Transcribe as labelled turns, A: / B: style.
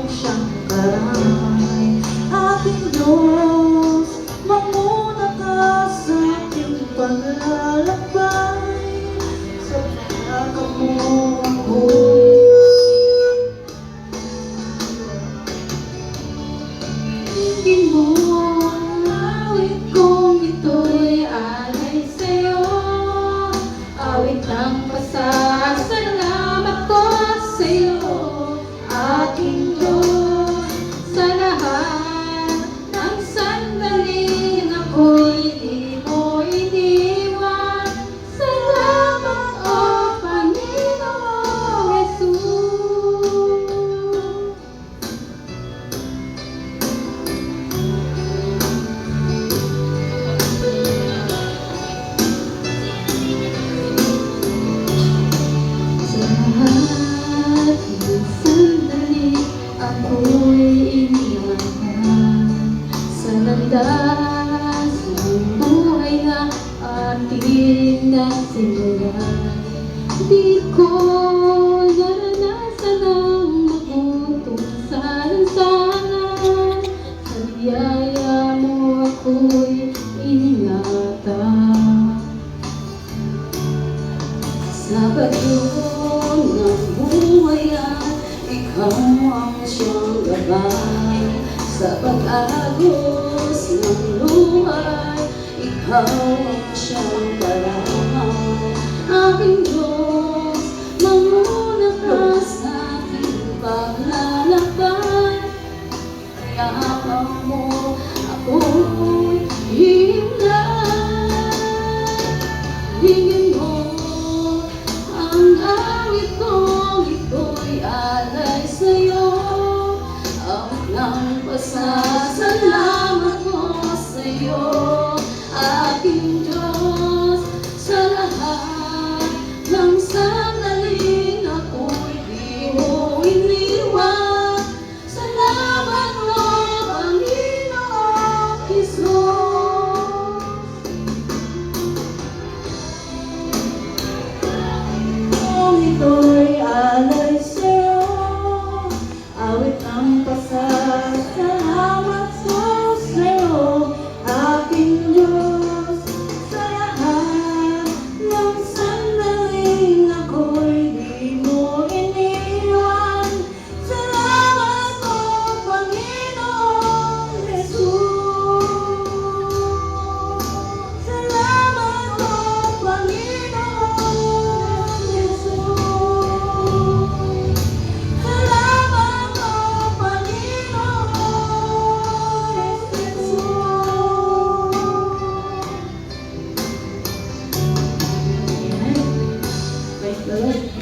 A: siyang karamay. Aking Diyos, manguna ka sa aking paglalakbay. Sa pagkakap mo ako'y tingin mo. Ang awit kong ito'y alay sa'yo. Awit ng pasasalamat ko sa'yo, aking Diyos. Sa lahat ng sandaling ako'y di mo iniwan. Salamat, O Panginoong Jesus. Sa lahat ng sandali ako'y iniwan. Sa landas ng buhay na ating nasimulan, di ko naranasan ang magutom sa lansangan. Sa biyaya mo ako'y iningatan. Sa bagyo ng buhay ikaw ang siyang gabay. Sa pag-agos ng luhay, ikaw ang siyang karamay. Aking Diyos, manguna ka sa aking paglalakbay. Kayapan mo ako'y himlay. Hingin mo ang awit kong ito'y alay sa'yo. Awit ng pasasalamat ko sa'yo, aking Diyos. Sa lahat ng sandaling ako'y di mo iniwan. Salamat, O Panginoong Jesus. Kung ito'y alay sa'yo, awit ang pasasalamat ko sa'yo, aking Diyos. Sa lahat ng sandaling ako'y di mo iniwan. Salamat, O Panginoong Jesus. Salamat, O Panginoong Jesus. Salamat, O Panginoong Jesus. Amen. Praise the Lord.